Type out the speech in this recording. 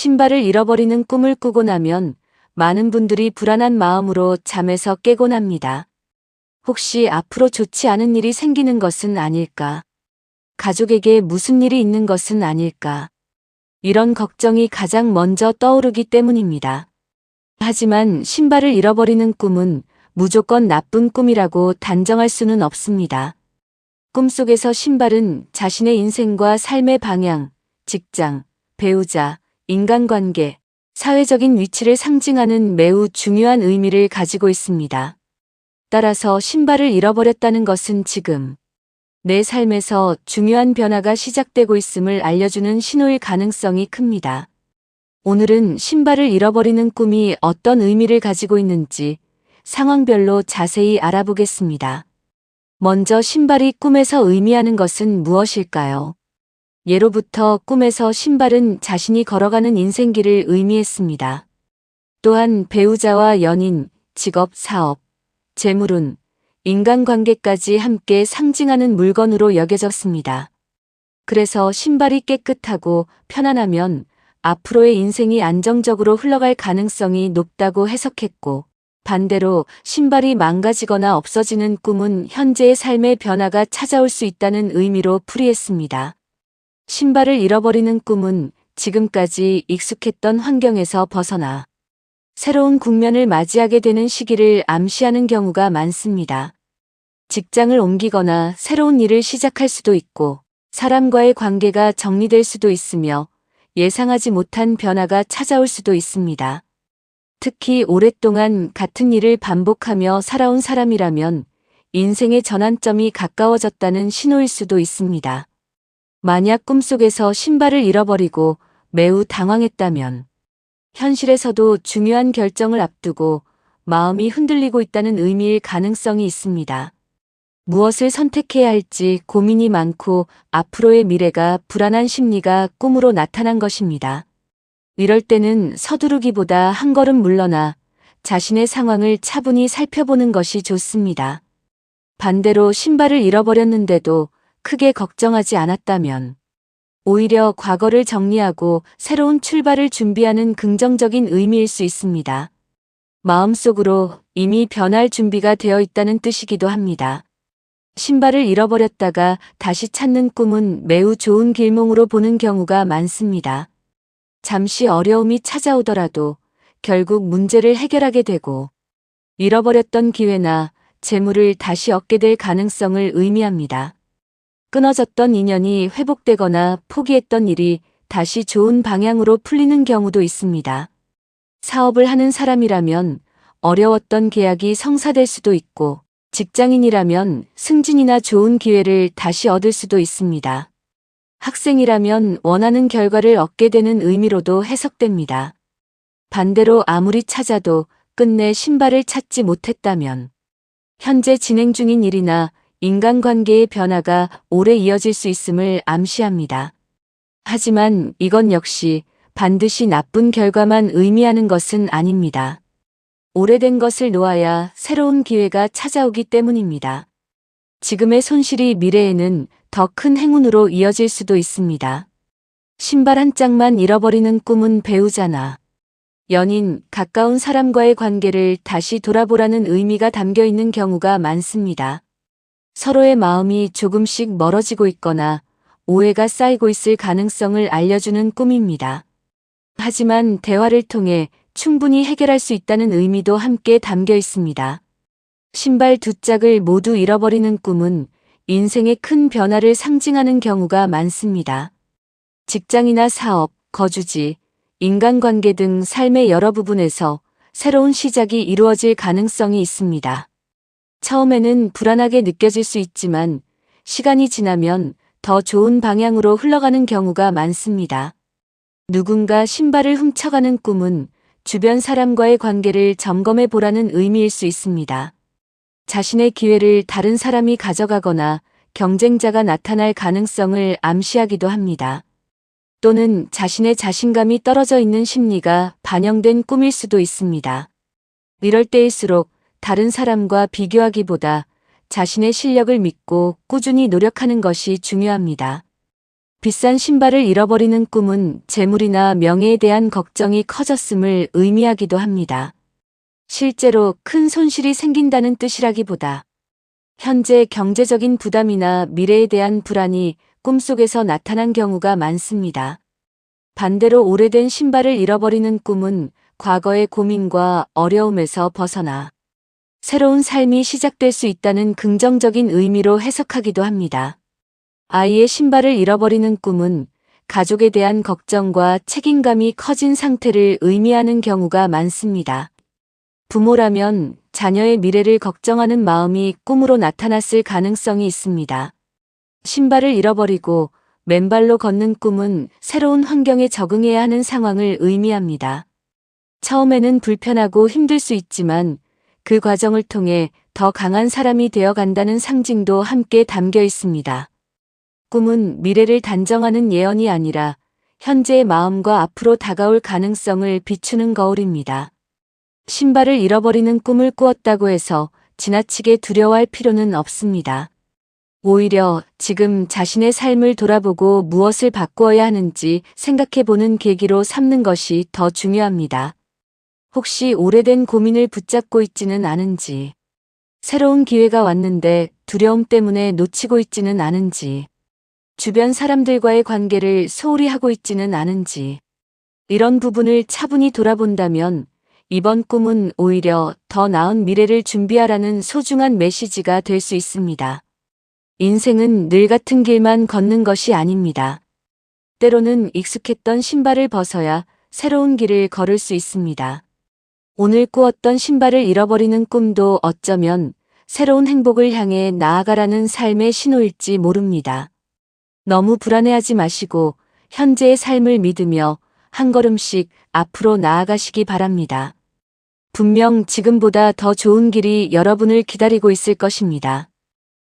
신발을 잃어버리는 꿈을 꾸고 나면 많은 분들이 불안한 마음으로 잠에서 깨곤 합니다. 혹시 앞으로 좋지 않은 일이 생기는 것은 아닐까? 가족에게 무슨 일이 있는 것은 아닐까? 이런 걱정이 가장 먼저 떠오르기 때문입니다. 하지만 신발을 잃어버리는 꿈은 무조건 나쁜 꿈이라고 단정할 수는 없습니다. 꿈속에서 신발은 자신의 인생과 삶의 방향, 직장, 배우자, 인간관계, 사회적인 위치를 상징하는 매우 중요한 의미를 가지고 있습니다. 따라서 신발을 잃어버렸다는 것은 지금 내 삶에서 중요한 변화가 시작되고 있음을 알려주는 신호일 가능성이 큽니다. 오늘은 신발을 잃어버리는 꿈이 어떤 의미를 가지고 있는지 상황별로 자세히 알아보겠습니다. 먼저 신발이 꿈에서 의미하는 것은 무엇일까요? 예로부터 꿈에서 신발은 자신이 걸어가는 인생길을 의미했습니다. 또한 배우자와 연인, 직업, 사업, 재물운, 인간관계까지 함께 상징하는 물건으로 여겨졌습니다. 그래서 신발이 깨끗하고 편안하면 앞으로의 인생이 안정적으로 흘러갈 가능성이 높다고 해석했고, 반대로 신발이 망가지거나 없어지는 꿈은 현재의 삶의 변화가 찾아올 수 있다는 의미로 풀이했습니다. 신발을 잃어버리는 꿈은 지금까지 익숙했던 환경에서 벗어나 새로운 국면을 맞이하게 되는 시기를 암시하는 경우가 많습니다. 직장을 옮기거나 새로운 일을 시작할 수도 있고, 사람과의 관계가 정리될 수도 있으며 예상하지 못한 변화가 찾아올 수도 있습니다. 특히 오랫동안 같은 일을 반복하며 살아온 사람이라면 인생의 전환점이 가까워졌다는 신호일 수도 있습니다. 만약 꿈속에서 신발을 잃어버리고 매우 당황했다면 현실에서도 중요한 결정을 앞두고 마음이 흔들리고 있다는 의미일 가능성이 있습니다. 무엇을 선택해야 할지 고민이 많고 앞으로의 미래가 불안한 심리가 꿈으로 나타난 것입니다. 이럴 때는 서두르기보다 한 걸음 물러나 자신의 상황을 차분히 살펴보는 것이 좋습니다. 반대로 신발을 잃어버렸는데도 크게 걱정하지 않았다면 오히려 과거를 정리하고 새로운 출발을 준비하는 긍정적인 의미일 수 있습니다. 마음속으로 이미 변할 준비가 되어 있다는 뜻이기도 합니다. 신발을 잃어버렸다가 다시 찾는 꿈은 매우 좋은 길몽으로 보는 경우가 많습니다. 잠시 어려움이 찾아오더라도 결국 문제를 해결하게 되고 잃어버렸던 기회나 재물을 다시 얻게 될 가능성을 의미합니다. 끊어졌던 인연이 회복되거나 포기했던 일이 다시 좋은 방향으로 풀리는 경우도 있습니다. 사업을 하는 사람이라면 어려웠던 계약이 성사될 수도 있고, 직장인이라면 승진이나 좋은 기회를 다시 얻을 수도 있습니다. 학생이라면 원하는 결과를 얻게 되는 의미로도 해석됩니다. 반대로 아무리 찾아도 끝내 신발을 찾지 못했다면 현재 진행 중인 일이나 인간관계의 변화가 오래 이어질 수 있음을 암시합니다. 하지만 이건 역시 반드시 나쁜 결과만 의미하는 것은 아닙니다. 오래된 것을 놓아야 새로운 기회가 찾아오기 때문입니다. 지금의 손실이 미래에는 더 큰 행운으로 이어질 수도 있습니다. 신발 한 짝만 잃어버리는 꿈은 배우자나 연인, 가까운 사람과의 관계를 다시 돌아보라는 의미가 담겨 있는 경우가 많습니다. 서로의 마음이 조금씩 멀어지고 있거나 오해가 쌓이고 있을 가능성을 알려주는 꿈입니다. 하지만 대화를 통해 충분히 해결할 수 있다는 의미도 함께 담겨 있습니다. 신발 두 짝을 모두 잃어버리는 꿈은 인생의 큰 변화를 상징하는 경우가 많습니다. 직장이나 사업, 거주지, 인간관계 등 삶의 여러 부분에서 새로운 시작이 이루어질 가능성이 있습니다. 처음에는 불안하게 느껴질 수 있지만 시간이 지나면 더 좋은 방향으로 흘러가는 경우가 많습니다. 누군가 신발을 훔쳐가는 꿈은 주변 사람과의 관계를 점검해 보라는 의미일 수 있습니다. 자신의 기회를 다른 사람이 가져가거나 경쟁자가 나타날 가능성을 암시하기도 합니다. 또는 자신의 자신감이 떨어져 있는 심리가 반영된 꿈일 수도 있습니다. 이럴 때일수록 다른 사람과 비교하기보다 자신의 실력을 믿고 꾸준히 노력하는 것이 중요합니다. 비싼 신발을 잃어버리는 꿈은 재물이나 명예에 대한 걱정이 커졌음을 의미하기도 합니다. 실제로 큰 손실이 생긴다는 뜻이라기보다 현재 경제적인 부담이나 미래에 대한 불안이 꿈속에서 나타난 경우가 많습니다. 반대로 오래된 신발을 잃어버리는 꿈은 과거의 고민과 어려움에서 벗어나 새로운 삶이 시작될 수 있다는 긍정적인 의미로 해석하기도 합니다. 아이의 신발을 잃어버리는 꿈은 가족에 대한 걱정과 책임감이 커진 상태를 의미하는 경우가 많습니다. 부모라면 자녀의 미래를 걱정하는 마음이 꿈으로 나타났을 가능성이 있습니다. 신발을 잃어버리고 맨발로 걷는 꿈은 새로운 환경에 적응해야 하는 상황을 의미합니다. 처음에는 불편하고 힘들 수 있지만 그 과정을 통해 더 강한 사람이 되어 간다는 상징도 함께 담겨 있습니다. 꿈은 미래를 단정하는 예언이 아니라 현재의 마음과 앞으로 다가올 가능성을 비추는 거울입니다. 신발을 잃어버리는 꿈을 꾸었다고 해서 지나치게 두려워할 필요는 없습니다. 오히려 지금 자신의 삶을 돌아보고 무엇을 바꾸어야 하는지 생각해보는 계기로 삼는 것이 더 중요합니다. 혹시 오래된 고민을 붙잡고 있지는 않은지, 새로운 기회가 왔는데 두려움 때문에 놓치고 있지는 않은지, 주변 사람들과의 관계를 소홀히 하고 있지는 않은지, 이런 부분을 차분히 돌아본다면 이번 꿈은 오히려 더 나은 미래를 준비하라는 소중한 메시지가 될 수 있습니다. 인생은 늘 같은 길만 걷는 것이 아닙니다. 때로는 익숙했던 신발을 벗어야 새로운 길을 걸을 수 있습니다. 오늘 꾸었던 신발을 잃어버리는 꿈도 어쩌면 새로운 행복을 향해 나아가라는 삶의 신호일지 모릅니다. 너무 불안해하지 마시고 현재의 삶을 믿으며 한 걸음씩 앞으로 나아가시기 바랍니다. 분명 지금보다 더 좋은 길이 여러분을 기다리고 있을 것입니다.